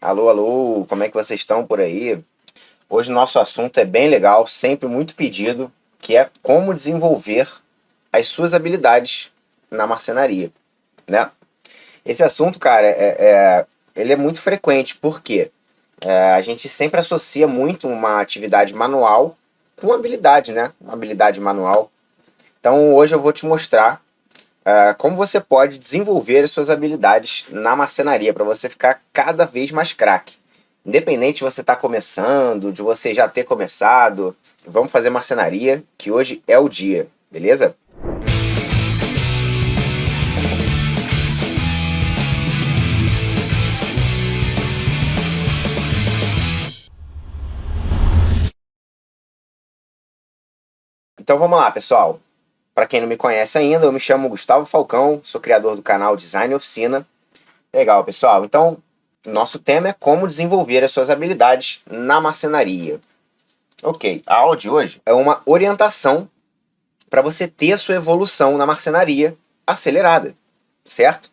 Alô, alô, como é que vocês estão por aí? Hoje o nosso assunto é bem legal, sempre muito pedido, que é como desenvolver as suas habilidades na marcenaria, né? Esse assunto, cara, ele é muito frequente, porque a gente sempre associa muito uma atividade manual com habilidade, né? Uma habilidade manual. Então hoje eu vou te mostrar como você pode desenvolver as suas habilidades na marcenaria para você ficar cada vez mais craque. Independente de você estar começando, de você já ter começado, vamos fazer marcenaria, que hoje é o dia, beleza? Então vamos lá, pessoal. Para quem não me conhece ainda, eu me chamo Gustavo Falcão, sou criador do canal Design Oficina. Legal, pessoal. Então, nosso tema é como desenvolver as suas habilidades na marcenaria. Ok, a aula de hoje é uma orientação para você ter a sua evolução na marcenaria acelerada, certo?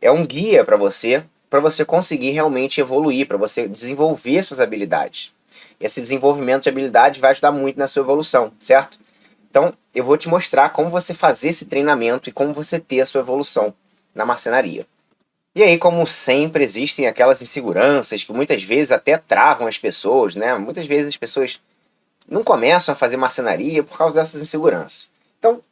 É um guia para você conseguir realmente evoluir, para você desenvolver suas habilidades. Esse desenvolvimento de habilidade vai ajudar muito na sua evolução, certo? Então, eu vou te mostrar como você fazer esse treinamento e como você ter a sua evolução na marcenaria. E aí, como sempre, existem aquelas inseguranças que muitas vezes até travam as pessoas, né? Muitas vezes as pessoas não começam a fazer marcenaria por causa dessas inseguranças. Então,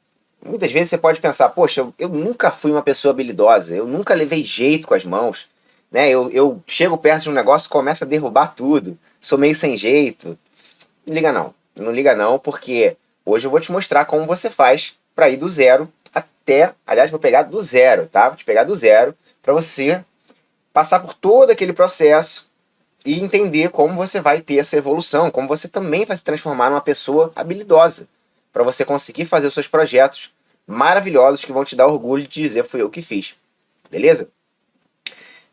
muitas vezes você pode pensar, poxa, eu nunca fui uma pessoa habilidosa, eu nunca levei jeito com as mãos, né? Eu chego perto de um negócio e começo a derrubar tudo, sou meio sem jeito. Não liga não, não liga não, porque hoje eu vou te mostrar como você faz para ir do zero até, aliás, vou pegar do zero, tá? Vou te pegar do zero para você passar por todo aquele processo e entender como você vai ter essa evolução, como você também vai se transformar numa pessoa habilidosa, para você conseguir fazer os seus projetos maravilhosos que vão te dar orgulho de dizer fui eu que fiz. Beleza?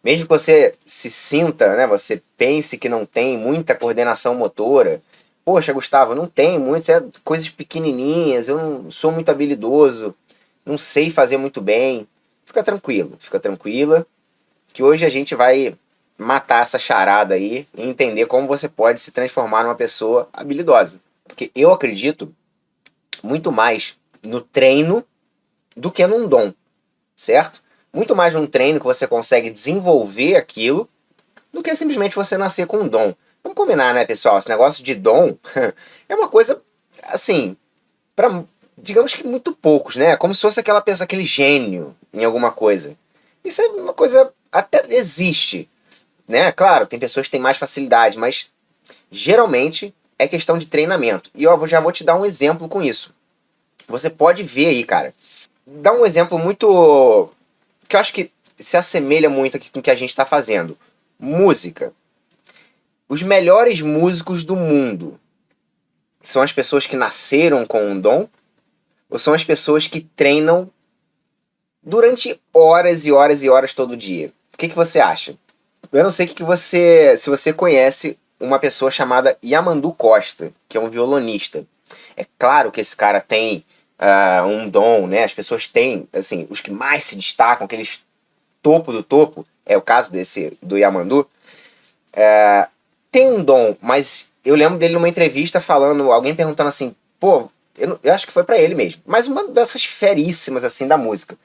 Mesmo que você se sinta, né, você pense que não tem muita coordenação motora, poxa, Gustavo, não tem muito, é coisas pequenininhas, eu não sou muito habilidoso, não sei fazer muito bem. Fica tranquilo, fica tranquila, que hoje a gente vai matar essa charada aí e entender como você pode se transformar numa pessoa habilidosa. Porque eu acredito muito mais no treino do que num dom, certo? Muito mais num treino que você consegue desenvolver aquilo do que simplesmente você nascer com um dom. Vamos combinar, né, pessoal? Esse negócio de dom é uma coisa, assim, para digamos que muito poucos, né? Como se fosse aquela pessoa, aquele gênio em alguma coisa. Isso é uma coisa, até existe, né? Claro, tem pessoas que têm mais facilidade, mas geralmente é questão de treinamento. E eu já vou te dar um exemplo com isso. Você pode ver aí, cara. Dá um exemplo muito que eu acho que se assemelha muito aqui com o que a gente está fazendo. Música. Os melhores músicos do mundo são as pessoas que nasceram com um dom ou são as pessoas que treinam durante horas e horas e horas todo dia? O que você acha? Eu não sei se você conhece uma pessoa chamada Yamandu Costa, que é um violonista. É claro que esse cara tem um dom, né? As pessoas têm, assim, os que mais se destacam, aqueles topo do topo, é o caso desse do Yamandu, tem um dom, mas eu lembro dele numa entrevista falando, alguém perguntando assim, pô, eu acho que foi pra ele mesmo, mas uma dessas feríssimas assim da música.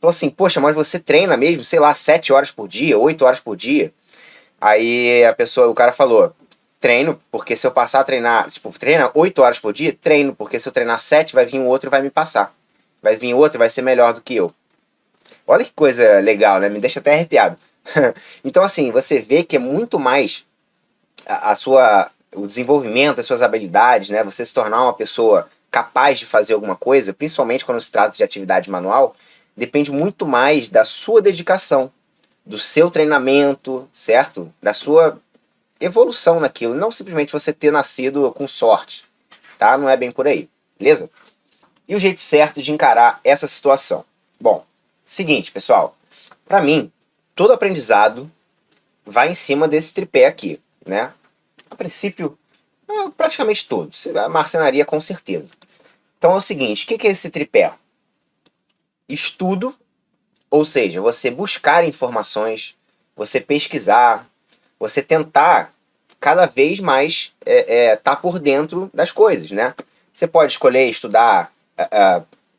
Falou assim, poxa, mas você treina mesmo, sei lá, 7 horas por dia, 8 horas por dia? Aí o cara falou, treino, porque se eu passar a treinar, tipo, treina 8 horas por dia, treino, porque se eu treinar 7, vai vir um outro e vai me passar. Vai vir outro e vai ser melhor do que eu. Olha que coisa legal, né? Me deixa até arrepiado. Então, assim, você vê que é muito mais o desenvolvimento das suas habilidades, né? Você se tornar uma pessoa capaz de fazer alguma coisa, principalmente quando se trata de atividade manual, depende muito mais da sua dedicação, do seu treinamento, certo? Da sua evolução naquilo, não simplesmente você ter nascido com sorte, tá? Não é bem por aí, beleza? E o jeito certo de encarar essa situação? Bom, seguinte, pessoal, para mim, todo aprendizado vai em cima desse tripé aqui, né? A princípio, praticamente todos. A marcenaria, com certeza. Então é o seguinte, o que é esse tripé? Estudo, ou seja, você buscar informações, você pesquisar, você tentar cada vez mais tá por dentro das coisas, né? Você pode escolher estudar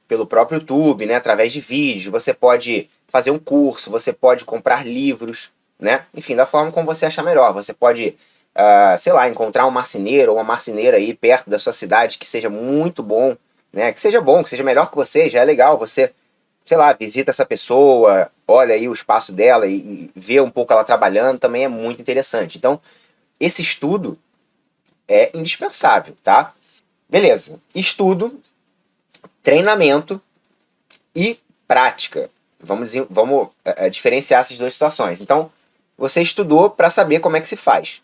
pelo próprio YouTube, né? Através de vídeos, você pode fazer um curso, você pode comprar livros, né? Enfim, da forma como você achar melhor. Você pode, sei lá, encontrar um marceneiro ou uma marceneira aí perto da sua cidade que seja muito bom, né? Que seja bom, que seja melhor que você, já é legal. Você, sei lá, visita essa pessoa, olha aí o espaço dela e vê um pouco ela trabalhando, também é muito interessante. Então, esse estudo é indispensável, tá? Beleza. Estudo, treinamento e prática. Vamos diferenciar essas duas situações. Então, você estudou para saber como é que se faz.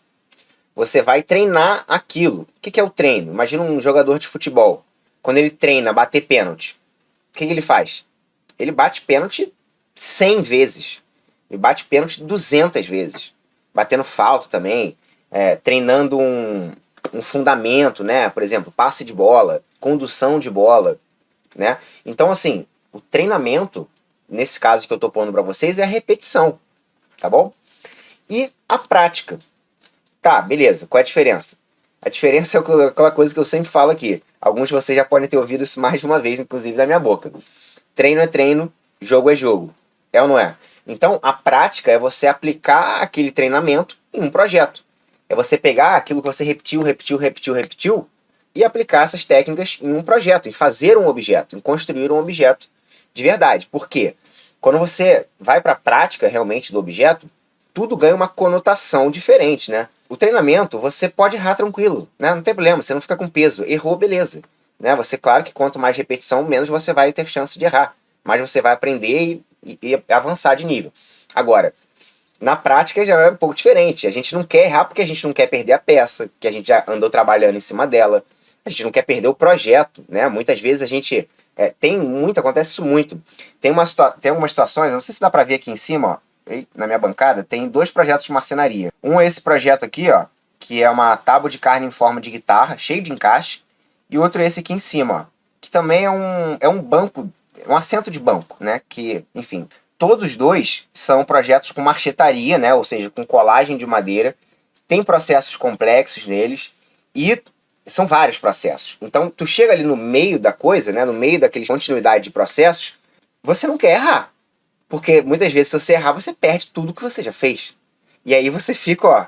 Você vai treinar aquilo. O que é o treino? Imagina um jogador de futebol. Quando ele treina bater pênalti, o que ele faz? Ele bate pênalti 100 vezes. Ele bate pênalti 200 vezes. Batendo falta também. Treinando um fundamento, né? Por exemplo, passe de bola, condução de bola, né? Então, assim, o treinamento, nesse caso que eu tô pondo para vocês, é a repetição, tá bom? E a prática. Tá, beleza. Qual é a diferença? A diferença é aquela coisa que eu sempre falo aqui. Alguns de vocês já podem ter ouvido isso mais de uma vez, inclusive da minha boca. Treino é treino, jogo é jogo. É ou não é? Então, a prática é você aplicar aquele treinamento em um projeto. É você pegar aquilo que você repetiu e aplicar essas técnicas em um projeto, em fazer um objeto, em construir um objeto de verdade. Por quê? Quando você vai para a prática realmente do objeto, tudo ganha uma conotação diferente, né? O treinamento, você pode errar tranquilo, né? Não tem problema, você não fica com peso. Errou, beleza. Né? Você, claro que quanto mais repetição, menos você vai ter chance de errar. Mais você vai aprender e avançar de nível. Agora, na prática já é um pouco diferente. A gente não quer errar porque a gente não quer perder a peça, que a gente já andou trabalhando em cima dela. A gente não quer perder o projeto, né? Muitas vezes a gente... acontece isso muito. Tem algumas situações, não sei se dá pra ver aqui em cima, ó, na minha bancada, tem 2 projetos de marcenaria. Um é esse projeto aqui, ó, que é uma tábua de carne em forma de guitarra, cheio de encaixe. E outro é esse aqui em cima, ó, que também é um banco, um assento de banco, né? Que, enfim... Todos os dois são projetos com marchetaria, né? Ou seja, com colagem de madeira. Tem processos complexos neles e são vários processos. Então, tu chega ali no meio da coisa, né? No meio daquela continuidade de processos, você não quer errar. Porque muitas vezes, se você errar, você perde tudo que você já fez. E aí você fica, ó,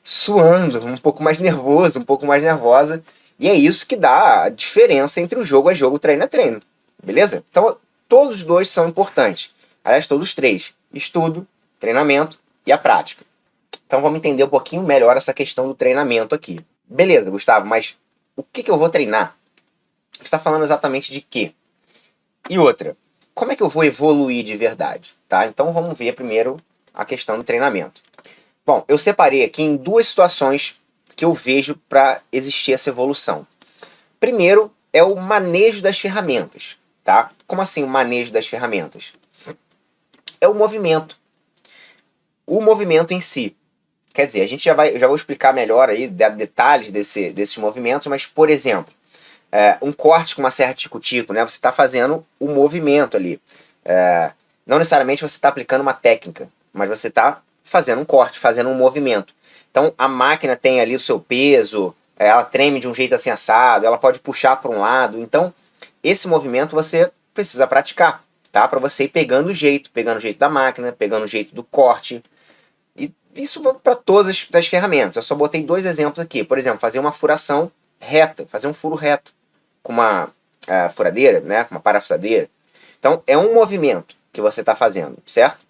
suando, um pouco mais nervoso, um pouco mais nervosa. E é isso que dá a diferença entre o jogo é jogo, o treino é treino. Beleza? Então, todos os dois são importantes. Aliás, todos os 3. Estudo, treinamento e a prática. Então vamos entender um pouquinho melhor essa questão do treinamento aqui. Beleza, Gustavo, mas o que eu vou treinar? Você está falando exatamente de quê? E outra, como é que eu vou evoluir de verdade? Tá? Então vamos ver primeiro a questão do treinamento. Bom, eu separei aqui em 2 situações que eu vejo para existir essa evolução. Primeiro é o manejo das ferramentas. Tá? Como assim o manejo das ferramentas? É o movimento. O movimento em si. Quer dizer, a gente já vou explicar melhor aí detalhes desses movimentos, mas, por exemplo, um corte com uma serra tico-tico, né? Você está fazendo o movimento ali. Não necessariamente você está aplicando uma técnica, mas você está fazendo um corte, fazendo um movimento. Então, a máquina tem ali o seu peso, ela treme de um jeito assim assado, ela pode puxar para um lado. Então, esse movimento você precisa praticar. Tá? Para você ir pegando o jeito da máquina, pegando o jeito do corte. E isso para todas as ferramentas. Eu só botei 2 exemplos aqui. Por exemplo, fazer uma furação reta, fazer um furo reto com uma furadeira, né? Com uma parafusadeira. Então, é um movimento que você está fazendo, certo?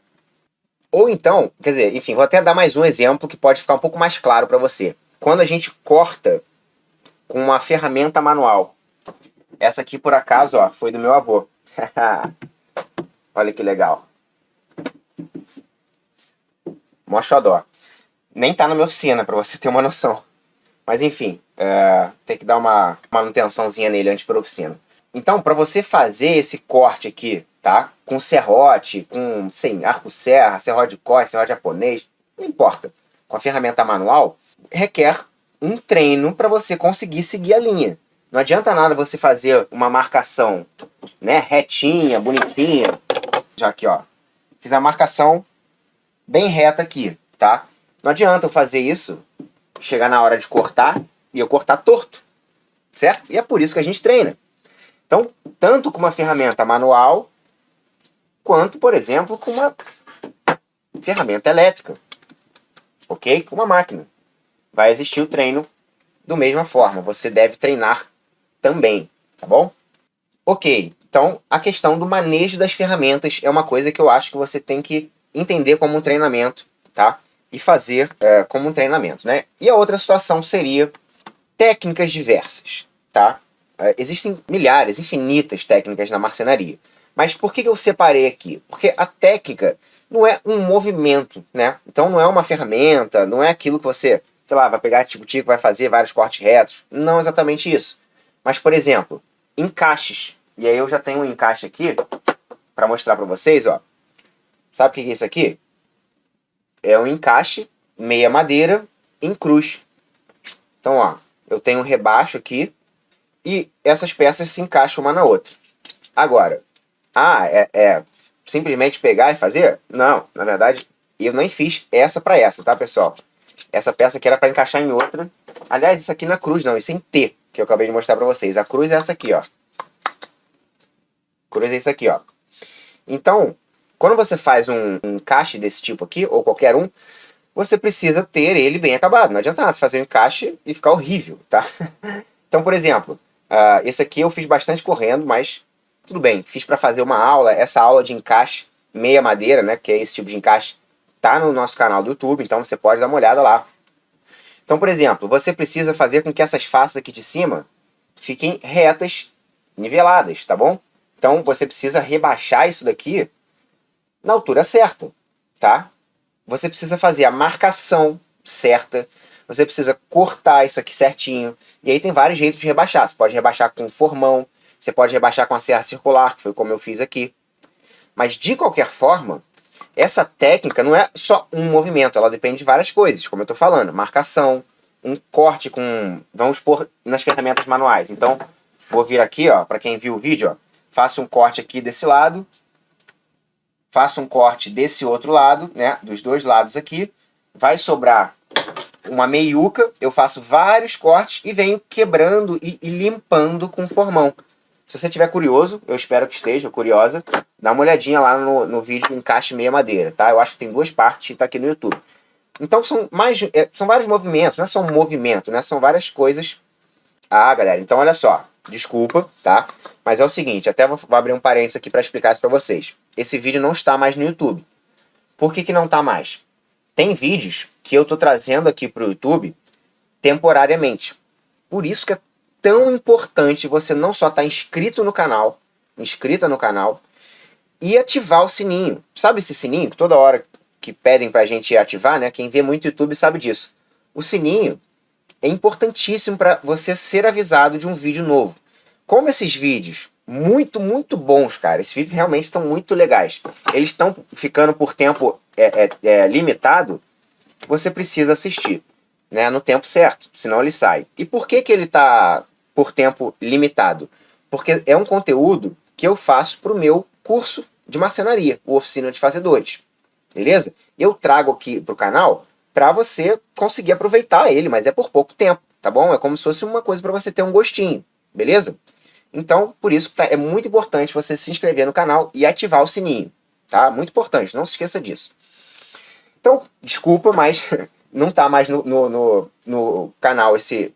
Ou então, quer dizer, enfim, vou até dar mais um exemplo que pode ficar um pouco mais claro para você. Quando a gente corta com uma ferramenta manual. Essa aqui, por acaso, ó, foi do meu avô. Olha que legal. Mó xodó. Nem tá na minha oficina, pra você ter uma noção. Mas enfim, tem que dar uma manutençãozinha nele antes pra oficina. Então, pra você fazer esse corte aqui, tá? Com serrote, com arco-serra, serrote de coste, serrote japonês, não importa. Com a ferramenta manual, requer um treino pra você conseguir seguir a linha. Não adianta nada você fazer uma marcação, né, retinha, bonitinha. Já aqui, ó. Fiz a marcação bem reta aqui, tá? Não adianta eu fazer isso, chegar na hora de cortar e eu cortar torto, certo? E é por isso que a gente treina. Então, tanto com uma ferramenta manual, quanto, por exemplo, com uma ferramenta elétrica, ok? Com uma máquina. Vai existir o treino da mesma forma. Você deve treinar também, tá bom? Ok, então a questão do manejo das ferramentas é uma coisa que eu acho que você tem que entender como um treinamento, tá? E fazer como um treinamento, né? E a outra situação seria técnicas diversas, tá? Existem milhares, infinitas técnicas na marcenaria. Mas por que eu separei aqui? Porque a técnica não é um movimento, né? Então não é uma ferramenta, não é aquilo que você, sei lá, vai pegar tico-tico, vai fazer vários cortes retos. Não exatamente isso. Mas, por exemplo, encaixes. E aí eu já tenho um encaixe aqui para mostrar para vocês, ó. Sabe o que é isso aqui? É um encaixe meia madeira em cruz. Então, ó, eu tenho um rebaixo aqui e essas peças se encaixam uma na outra. Agora, simplesmente pegar e fazer? Não, na verdade, eu nem fiz essa para essa, tá, pessoal? Essa peça aqui era para encaixar em outra. Aliás, isso aqui na cruz não, isso é em T, que eu acabei de mostrar para vocês. A cruz é essa aqui, ó. Cruz é isso aqui, ó. Então, quando você faz um encaixe desse tipo aqui, ou qualquer um, você precisa ter ele bem acabado. Não adianta nada você fazer um encaixe e ficar horrível, tá? Então, por exemplo, esse aqui eu fiz bastante correndo, mas tudo bem. Fiz para fazer uma aula, essa aula de encaixe meia madeira, né? Que é esse tipo de encaixe, tá no nosso canal do YouTube, então você pode dar uma olhada lá. Então, por exemplo, você precisa fazer com que essas faces aqui de cima fiquem retas, niveladas, tá bom? Então, você precisa rebaixar isso daqui na altura certa, tá? Você precisa fazer a marcação certa, você precisa cortar isso aqui certinho. E aí tem vários jeitos de rebaixar. Você pode rebaixar com formão, você pode rebaixar com a serra circular, que foi como eu fiz aqui. Mas de qualquer forma, essa técnica não é só um movimento, ela depende de várias coisas, como eu estou falando. Marcação, um corte com... Vamos pôr nas ferramentas manuais. Então, vou vir aqui, ó, para quem viu o vídeo, ó, faço um corte aqui desse lado, faço um corte desse outro lado, né, dos dois lados aqui, vai sobrar uma meiuca, eu faço vários cortes e venho quebrando e limpando com formão. Se você estiver curioso, eu espero que esteja curiosa, dá uma olhadinha lá no vídeo do encaixe meia madeira, tá? Eu acho que tem 2 partes e tá aqui no YouTube. Então são vários movimentos, não é só um movimento, né? São várias coisas. Ah, galera, então olha só, desculpa, tá? Mas é o seguinte, até vou abrir um parênteses aqui para explicar isso para vocês. Esse vídeo não está mais no YouTube. Por que não está mais? Tem vídeos que eu estou trazendo aqui para o YouTube temporariamente. Por isso que é tão importante você não só estar inscrita no canal, e ativar o sininho. Sabe esse sininho que toda hora que pedem pra gente ativar, né? Quem vê muito YouTube sabe disso. O sininho é importantíssimo para você ser avisado de um vídeo novo. Como esses vídeos, muito bons, cara. Esses vídeos realmente estão muito legais. Eles estão ficando por tempo limitado. Você precisa assistir, né, no tempo certo, senão ele sai. E por que ele está por tempo limitado? Porque é um conteúdo que eu faço para o meu curso de marcenaria, o Oficina de Fazedores. Beleza? Eu trago aqui para o canal para você conseguir aproveitar ele, mas é por pouco tempo, tá bom? É como se fosse uma coisa para você ter um gostinho, beleza? Então, por isso é muito importante você se inscrever no canal e ativar o sininho, tá? Muito importante, não se esqueça disso. Então, desculpa, mas não está mais no canal esse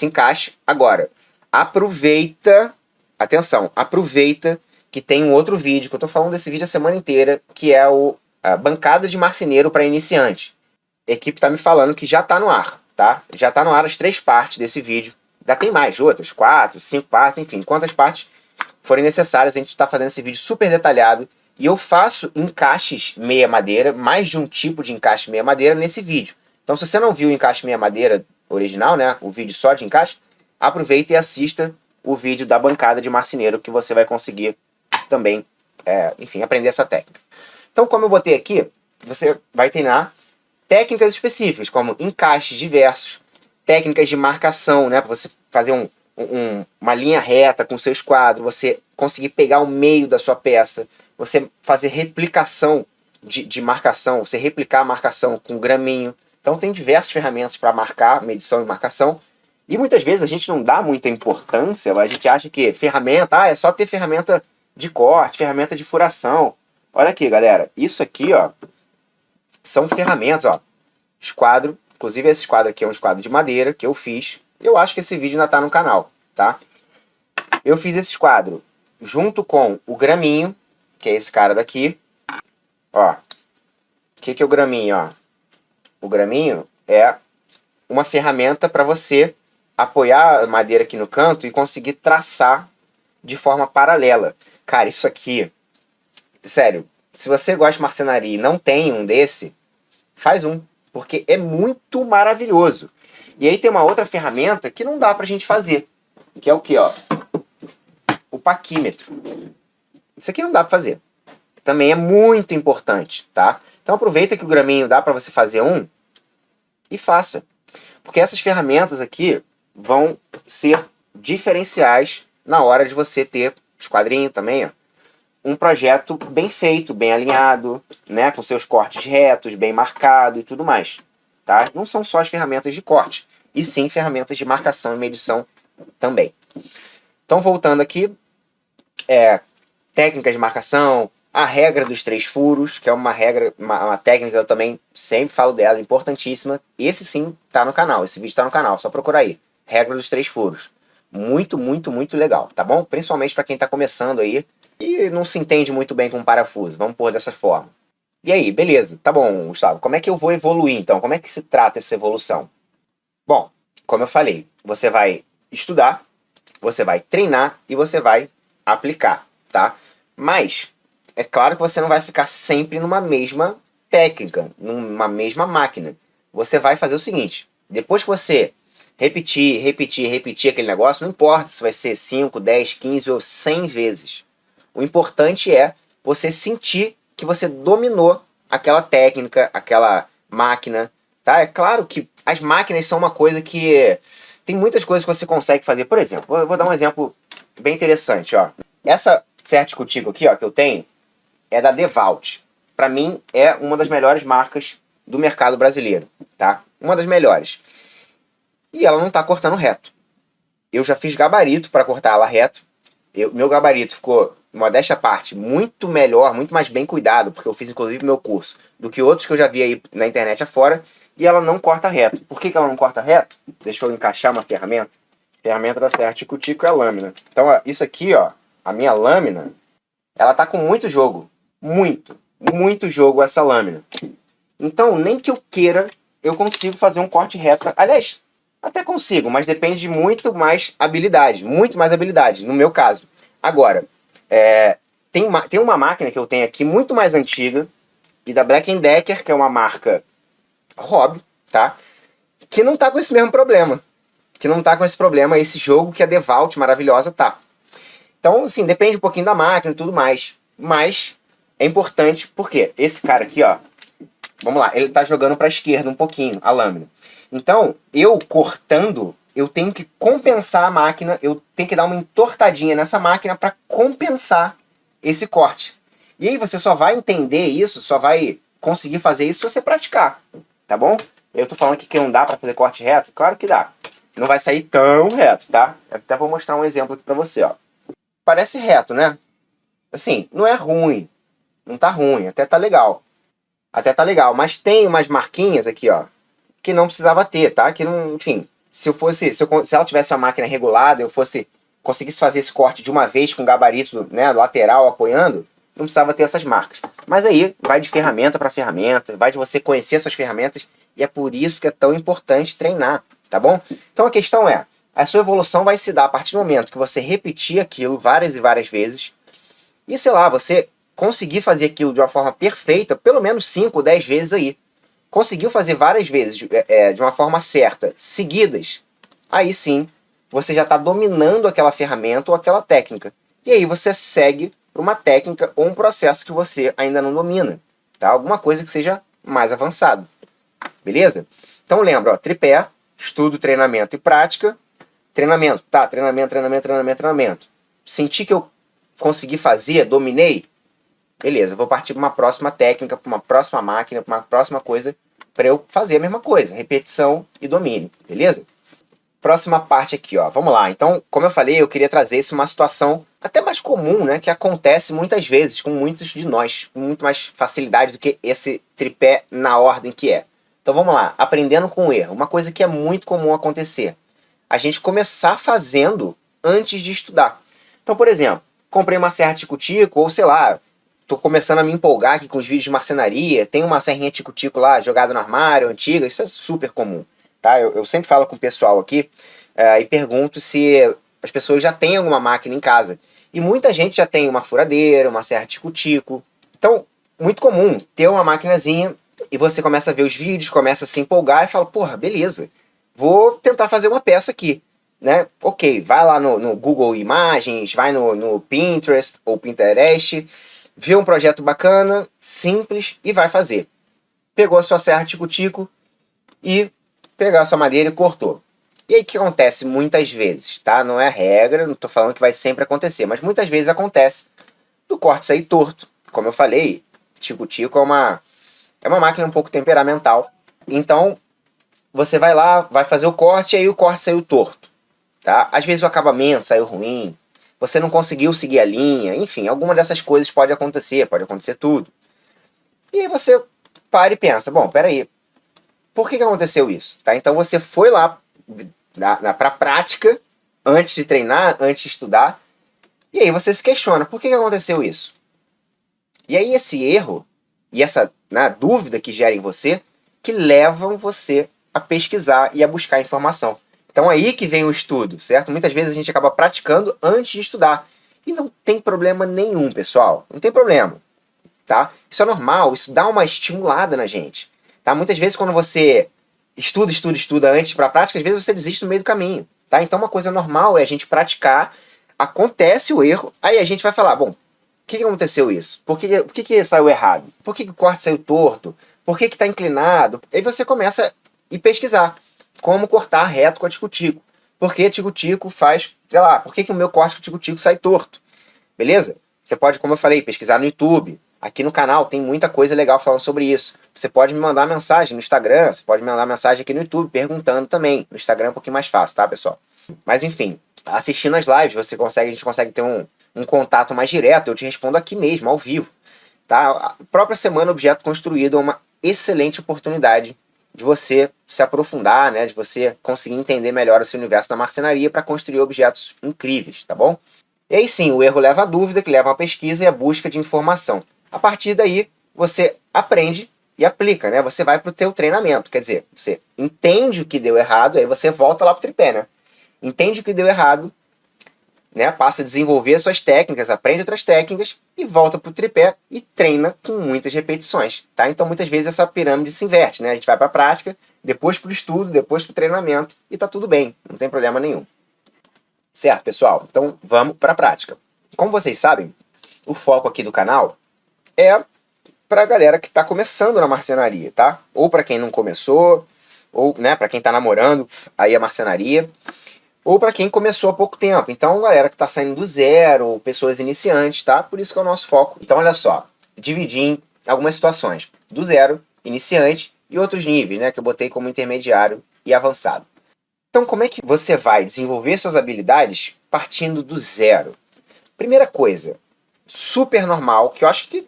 encaixe. Agora, aproveita, atenção, aproveita que tem um outro vídeo, que eu estou falando desse vídeo a semana inteira, que é a bancada de marceneiro para iniciante. A equipe está me falando que já está no ar, tá? Já está no ar as 3 partes desse vídeo. Ainda tem mais, outras, 4, 5 partes, enfim, quantas partes forem necessárias, a gente está fazendo esse vídeo super detalhado. E eu faço encaixes meia madeira, mais de um tipo de encaixe meia madeira nesse vídeo. Então, se você não viu o encaixe meia madeira original, né, o vídeo só de encaixe, aproveita e assista o vídeo da bancada de marceneiro, que você vai conseguir também, enfim, aprender essa técnica. Então, como eu botei aqui, você vai treinar técnicas específicas, como encaixes diversos, técnicas de marcação, né, para você fazer uma linha reta com o seu esquadro, você conseguir pegar o meio da sua peça, você fazer replicação de marcação, você replicar a marcação com graminho, Então tem diversas ferramentas para marcar, medição e marcação. E muitas vezes a gente não dá muita importância, a gente acha que ferramenta, é só ter ferramenta de corte, ferramenta de furação. Olha aqui, galera, isso aqui, ó, são ferramentas, ó. Esquadro, inclusive esse esquadro aqui é um esquadro de madeira que eu fiz. Eu acho que esse vídeo ainda tá no canal, tá? Eu fiz esse esquadro junto com o graminho, que é esse cara daqui. Ó, o que é o graminho, ó? O graminho é uma ferramenta para você apoiar a madeira aqui no canto e conseguir traçar de forma paralela. Cara, isso aqui, sério, se você gosta de marcenaria e não tem um desse, faz um, porque é muito maravilhoso. E aí tem uma outra ferramenta que não dá pra gente fazer, que é o que, ó? O paquímetro. Isso aqui não dá pra fazer. Também é muito importante, tá? Então aproveita que o graminho dá pra você fazer um e faça. Porque essas ferramentas aqui vão ser diferenciais na hora de você ter esquadrinho também, ó, um projeto bem feito, bem alinhado, né, com seus cortes retos, bem marcado e tudo mais, tá? Não são só as ferramentas de corte, e sim ferramentas de marcação e medição também. Então, voltando aqui, técnicas de marcação, a regra dos 3 furos, que é uma regra, uma técnica que eu também sempre falo dela, importantíssima. Esse sim tá no canal, esse vídeo tá no canal, só procurar aí. Regra dos 3 furos. Muito, muito, muito legal, tá bom? Principalmente para quem tá começando aí e não se entende muito bem com um parafuso. Vamos pôr dessa forma. E aí, beleza. Tá bom, Gustavo. Como é que eu vou evoluir, então? Como é que se trata essa evolução? Bom, como eu falei, você vai estudar, você vai treinar e você vai aplicar, tá? Mas é claro que você não vai ficar sempre numa mesma técnica, numa mesma máquina. Você vai fazer o seguinte, depois que você repetir aquele negócio, não importa se vai ser 5, 10, 15 ou 100 vezes. O importante é você sentir que você dominou aquela técnica, aquela máquina, tá? É claro que as máquinas são uma coisa que tem muitas coisas que você consegue fazer. Por exemplo, eu vou dar um exemplo bem interessante, ó. Essa Certicutico aqui, ó, que eu tenho, é da DeWalt. Para mim, é uma das melhores marcas do mercado brasileiro, tá? Uma das melhores. E ela não tá cortando reto. Eu já fiz gabarito para cortar ela reto. Meu gabarito ficou, modéstia à parte, muito melhor, muito mais bem cuidado, porque eu fiz inclusive meu curso, do que outros que eu já vi aí na internet afora, e ela não corta reto. Por que ela não corta reto? Deixa eu encaixar uma ferramenta. A ferramenta da Certicutico é a lâmina. Então, ó, isso aqui, ó, a minha lâmina, ela tá com muito jogo. Muito jogo essa lâmina. Então, nem que eu queira, eu consigo fazer um corte reto. Aliás, até consigo, mas depende de muito mais habilidade. Muito mais habilidade, no meu caso. Agora, tem uma máquina que eu tenho aqui, muito mais antiga, e da Black Decker, que é uma marca hobby, tá? Que não tá com esse mesmo problema. Que não tá com esse problema, esse jogo que a DeWalt maravilhosa tá. Então, assim, depende um pouquinho da máquina e tudo mais. Mas é importante, porque esse cara aqui, ó, vamos lá, ele tá jogando pra esquerda um pouquinho, a lâmina. Então, eu cortando, eu tenho que compensar a máquina, eu tenho que dar uma entortadinha nessa máquina para compensar esse corte. E aí você só vai entender isso, só vai conseguir fazer isso se você praticar, tá bom? Eu tô falando aqui que não dá para fazer corte reto, claro que dá. Não vai sair tão reto, tá? Eu até vou mostrar um exemplo aqui para você, ó. Parece reto, né? Assim, não é ruim, não tá ruim, até tá legal. Até tá legal, mas tem umas marquinhas aqui, ó, que não precisava ter, tá? Que não, enfim, se ela tivesse uma máquina regulada, eu conseguisse fazer esse corte de uma vez com gabarito, né, lateral apoiando, não precisava ter essas marcas. Mas aí vai de ferramenta para ferramenta, vai de você conhecer suas ferramentas, e é por isso que é tão importante treinar, tá bom? Então a questão é, a sua evolução vai se dar a partir do momento que você repetir aquilo várias e várias vezes, e sei lá, você conseguir fazer aquilo de uma forma perfeita, pelo menos 5 ou 10 vezes aí. Conseguiu fazer várias vezes de uma forma certa, seguidas, aí sim, você já está dominando aquela ferramenta ou aquela técnica. E aí você segue para uma técnica ou um processo que você ainda não domina, tá? Alguma coisa que seja mais avançado. Beleza? Então lembra, ó, tripé, estudo, treinamento e prática. Treinamento, tá? Treinamento. Senti que eu consegui fazer, dominei, beleza, vou partir para uma próxima técnica, para uma próxima máquina, para uma próxima coisa para eu fazer a mesma coisa, repetição e domínio, beleza? Próxima parte aqui, ó. Vamos lá. Então, como eu falei, eu queria trazer isso uma situação até mais comum, né? Que acontece muitas vezes com muitos de nós, com muito mais facilidade do que esse tripé na ordem que é. Então, vamos lá. Aprendendo com o erro. Uma coisa que é muito comum acontecer. A gente começar fazendo antes de estudar. Então, por exemplo, comprei uma serra tico-tico, ou sei lá, tô começando a me empolgar aqui com os vídeos de marcenaria, tem uma serrinha tico-tico lá jogada no armário, antiga, isso é super comum. Tá? Eu sempre falo com o pessoal aqui e pergunto se as pessoas já têm alguma máquina em casa. E muita gente já tem uma furadeira, uma serra tico-tico. Então, muito comum ter uma maquinazinha e você começa a ver os vídeos, começa a se empolgar e fala, porra, beleza, vou tentar fazer uma peça aqui. Né? Ok, vai lá no Google Imagens, vai no Pinterest ou Pinterest, vê um projeto bacana, simples e vai fazer. Pegou a sua serra tico-tico e pegou a sua madeira e cortou. E aí o que acontece muitas vezes, tá? Não é regra, não estou falando que vai sempre acontecer, mas muitas vezes acontece do corte sair torto. Como eu falei, tico-tico é uma máquina um pouco temperamental. Então, você vai lá, vai fazer o corte e aí o corte saiu torto. Tá? Às vezes o acabamento saiu ruim, você não conseguiu seguir a linha, enfim, alguma dessas coisas pode acontecer tudo. E aí você para e pensa, bom, peraí, por que aconteceu isso? Tá? Então você foi lá para a prática, antes de treinar, antes de estudar, e aí você se questiona, por que aconteceu isso? E aí esse erro, e essa dúvida que gera em você, que levam você a pesquisar e a buscar informação. Então aí que vem o estudo, certo? Muitas vezes a gente acaba praticando antes de estudar. E não tem problema nenhum, pessoal. Não tem problema, tá? Isso é normal, isso dá uma estimulada na gente. Tá? Muitas vezes quando você estuda antes para a prática, às vezes você desiste no meio do caminho. Tá? Então uma coisa normal é a gente praticar, acontece o erro, aí a gente vai falar, bom, por que aconteceu isso? Por que saiu errado? Por que o corte saiu torto? Por que está inclinado? Aí você começa a pesquisar como cortar reto com a tico-tico. Por que tico-tico faz, sei lá, por que o meu corte com tico-tico sai torto? Beleza? Você pode, como eu falei, pesquisar no YouTube. Aqui no canal tem muita coisa legal falando sobre isso. Você pode me mandar mensagem no Instagram, você pode me mandar mensagem aqui no YouTube perguntando também. No Instagram é um pouquinho mais fácil, tá, pessoal? Mas enfim, assistindo as lives, a gente consegue ter um contato mais direto. Eu te respondo aqui mesmo, ao vivo. Tá? A própria Semana Objeto Construído é uma excelente oportunidade de você se aprofundar, né, de você conseguir entender melhor esse universo da marcenaria para construir objetos incríveis, tá bom? E aí sim, o erro leva à dúvida, que leva à pesquisa e à busca de informação. A partir daí, você aprende e aplica, né? Você vai para o teu treinamento, quer dizer, você entende o que deu errado, aí você volta lá para o tripé, né? Entende o que deu errado, né? Passa a desenvolver suas técnicas, aprende outras técnicas e volta para o tripé e treina com muitas repetições, tá? Então muitas vezes essa pirâmide se inverte, né? A gente vai para a prática, depois para o estudo, depois para o treinamento e tá tudo bem, não tem problema nenhum. Certo, pessoal? Então vamos para a prática. Como vocês sabem, o foco aqui do canal é para a galera que está começando na marcenaria, tá? Ou para quem não começou, ou né, para quem está namorando aí a marcenaria, ou para quem começou há pouco tempo. Então, galera que está saindo do zero, pessoas iniciantes, tá? Por isso que é o nosso foco. Então, olha só, dividi em algumas situações. Do zero, iniciante, e outros níveis, né? Que eu botei como intermediário e avançado. Então, como é que você vai desenvolver suas habilidades partindo do zero? Primeira coisa, super normal, que eu acho que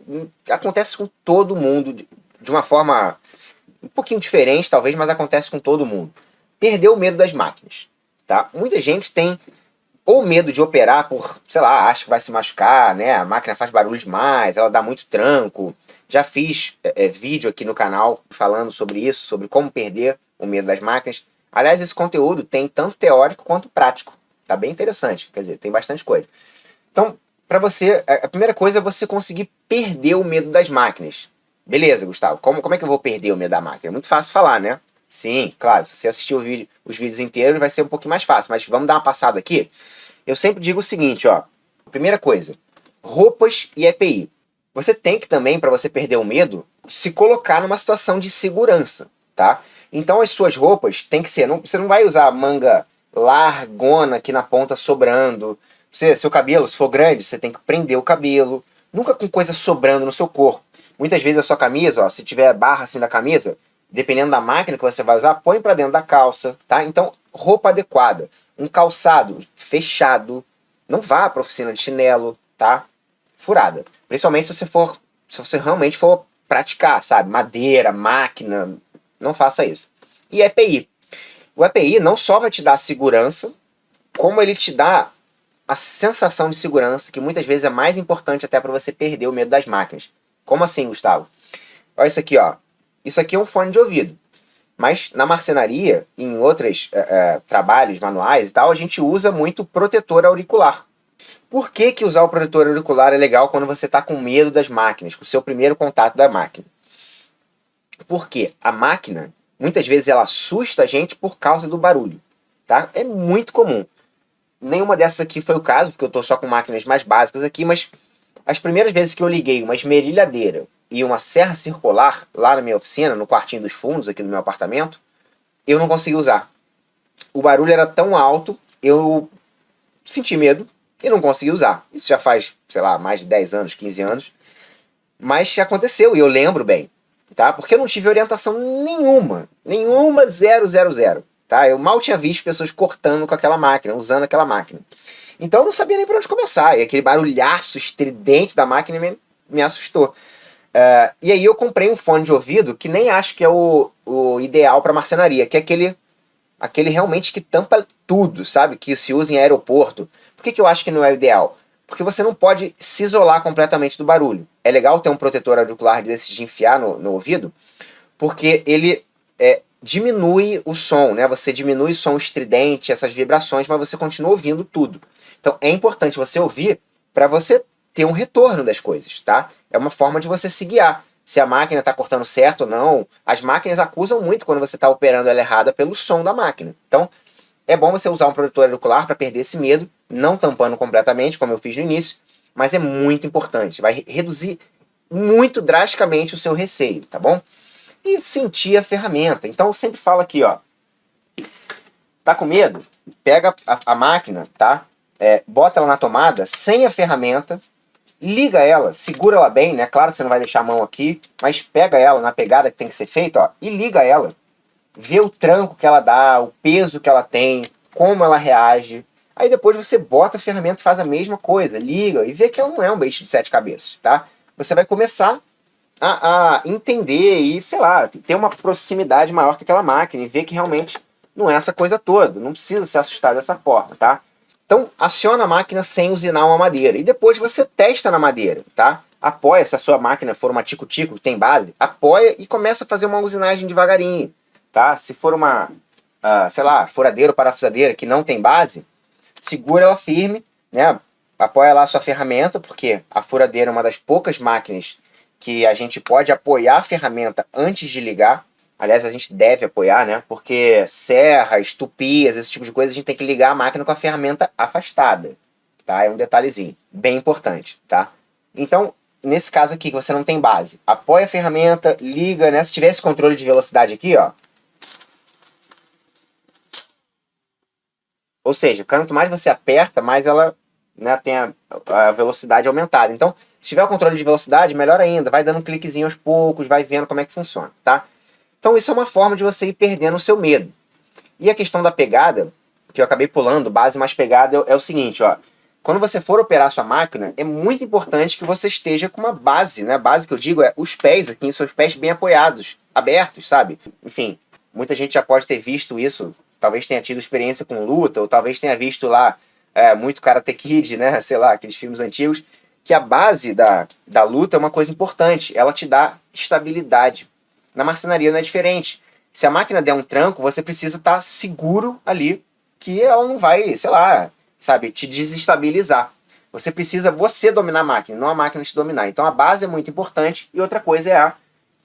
acontece com todo mundo, de uma forma um pouquinho diferente, talvez, mas acontece com todo mundo. Perder o medo das máquinas. Tá? Muita gente tem ou medo de operar por, sei lá, acha que vai se machucar, né? A máquina faz barulho demais, ela dá muito tranco. Já fiz vídeo aqui no canal falando sobre isso, sobre como perder o medo das máquinas. Aliás, esse conteúdo tem tanto teórico quanto prático. Tá bem interessante, quer dizer, tem bastante coisa. Então, para você, a primeira coisa é você conseguir perder o medo das máquinas. Beleza, Gustavo, como é que eu vou perder o medo da máquina? É muito fácil falar, né? Sim, claro, se você assistir os vídeos inteiros vai ser um pouquinho mais fácil, mas vamos dar uma passada aqui. Eu sempre digo o seguinte, ó. Primeira coisa, roupas e EPI. Você tem que também, para você perder o medo, se colocar numa situação de segurança, tá? Então as suas roupas tem que ser, você não vai usar manga largona aqui na ponta sobrando. Seu cabelo, se for grande, você tem que prender o cabelo. Nunca com coisa sobrando no seu corpo. Muitas vezes a sua camisa, ó, se tiver barra assim na camisa, dependendo da máquina que você vai usar, põe para dentro da calça, tá? Então, roupa adequada, um calçado fechado, não vá para oficina de chinelo, tá? Furada. Principalmente se você realmente for praticar, sabe? Madeira, máquina, não faça isso. E EPI. O EPI não só vai te dar segurança, como ele te dá a sensação de segurança, que muitas vezes é mais importante até para você perder o medo das máquinas. Como assim, Gustavo? Olha isso aqui, ó. Isso aqui é um fone de ouvido. Mas na marcenaria, em outros trabalhos manuais e tal, a gente usa muito protetor auricular. Por que, que usar o protetor auricular é legal quando você está com medo das máquinas, com o seu primeiro contato da máquina? Porque a máquina, muitas vezes, ela assusta a gente por causa do barulho. Tá? É muito comum. Nenhuma dessas aqui foi o caso, porque eu estou só com máquinas mais básicas aqui, mas as primeiras vezes que eu liguei uma esmerilhadeira e uma serra circular lá na minha oficina, no quartinho dos fundos aqui do meu apartamento, eu não consegui usar. O barulho era tão alto, eu senti medo e não consegui usar. Isso já faz, sei lá, mais de 10 anos, 15 anos. Mas aconteceu e eu lembro bem, tá? Porque eu não tive orientação nenhuma. Nenhuma, zero, zero, zero. Tá? Eu mal tinha visto pessoas cortando com aquela máquina, usando aquela máquina. Então eu não sabia nem por onde começar. E aquele barulhaço estridente da máquina me assustou. E aí eu comprei um fone de ouvido que nem acho que é o ideal para marcenaria, que é aquele realmente que tampa tudo, sabe? Que se usa em aeroporto. Por que eu acho que não é o ideal? Porque você não pode se isolar completamente do barulho. É legal ter um protetor auricular desse de enfiar no ouvido, porque ele diminui o som, né? Você diminui o som estridente, essas vibrações, mas você continua ouvindo tudo. Então é importante você ouvir para você ter um retorno das coisas, tá? É uma forma de você se guiar. Se a máquina está cortando certo ou não. As máquinas acusam muito quando você está operando ela errada pelo som da máquina. Então é bom você usar um protetor auricular para perder esse medo, não tampando completamente, como eu fiz no início, mas é muito importante. Vai reduzir muito drasticamente o seu receio, tá bom? E sentir a ferramenta. Então eu sempre falo aqui, ó. Tá com medo? Pega a máquina, tá? Bota ela na tomada sem a ferramenta, liga ela, segura ela bem, né? Claro que você não vai deixar a mão aqui, mas pega ela na pegada que tem que ser feita, ó, e liga ela. Vê o tranco que ela dá, o peso que ela tem, como ela reage. Aí depois você bota a ferramenta e faz a mesma coisa, liga e vê que ela não é um bicho de 7 cabeças, tá? Você vai começar a entender e, sei lá, ter uma proximidade maior com aquela máquina e ver que realmente não é essa coisa toda, não precisa se assustar dessa forma, tá? Então, aciona a máquina sem usinar uma madeira e depois você testa na madeira, tá? Apoia, se a sua máquina for uma tico-tico que tem base, apoia e começa a fazer uma usinagem devagarinho, tá? Se for uma, sei lá, furadeira ou parafusadeira que não tem base, segura ela firme, né? Apoia lá a sua ferramenta, porque a furadeira é uma das poucas máquinas que a gente pode apoiar a ferramenta antes de ligar. Aliás, a gente deve apoiar, né? Porque serras, tupias, esse tipo de coisa, a gente tem que ligar a máquina com a ferramenta afastada, tá? É um detalhezinho bem importante, tá? Então, nesse caso aqui que você não tem base, apoia a ferramenta, liga, né? Se tiver esse controle de velocidade aqui, ó. Ou seja, quanto mais você aperta, mais ela, né, tem a velocidade aumentada. Então, se tiver o controle de velocidade, melhor ainda. Vai dando um cliquezinho aos poucos, vai vendo como é que funciona, tá? Então isso é uma forma de você ir perdendo o seu medo. E a questão da pegada, que eu acabei pulando, base mais pegada, é o seguinte, ó. Quando você for operar sua máquina, é muito importante que você esteja com uma base, né? A base que eu digo é os pés aqui, seus pés bem apoiados, abertos, sabe? Enfim, muita gente já pode ter visto isso, talvez tenha tido experiência com luta, ou talvez tenha visto lá muito Karate Kid, né? Sei lá, aqueles filmes antigos, que a base da luta é uma coisa importante, ela te dá estabilidade. Na marcenaria não é diferente. Se a máquina der um tranco, você precisa estar seguro ali que ela não vai, sei lá, sabe, te desestabilizar. Você precisa você dominar a máquina, não a máquina te dominar. Então a base é muito importante e outra coisa é a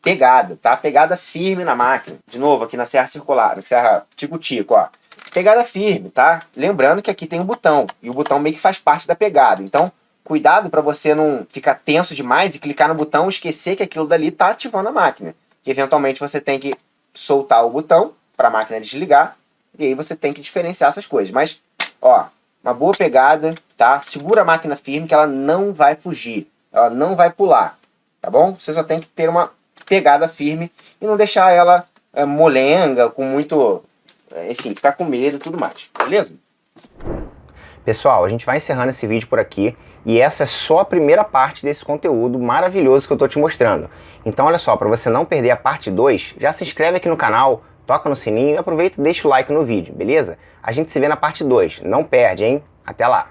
pegada, tá? Pegada firme na máquina. De novo, aqui na serra circular, na serra tico-tico, ó. Pegada firme, tá? Lembrando que aqui tem um botão e o botão meio que faz parte da pegada. Então, cuidado para você não ficar tenso demais e clicar no botão e esquecer que aquilo dali tá ativando a máquina. Que eventualmente você tem que soltar o botão para a máquina desligar e aí você tem que diferenciar essas coisas. Mas, ó, uma boa pegada, tá? Segura a máquina firme que ela não vai fugir, ela não vai pular, tá bom? Você só tem que ter uma pegada firme e não deixar ela molenga, com muito... enfim, ficar com medo e tudo mais, beleza? Pessoal, a gente vai encerrando esse vídeo por aqui e essa é só a primeira parte desse conteúdo maravilhoso que eu tô te mostrando. Então olha só, para você não perder a parte 2, já se inscreve aqui no canal, toca no sininho e aproveita e deixa o like no vídeo, beleza? A gente se vê na parte 2, não perde, hein? Até lá!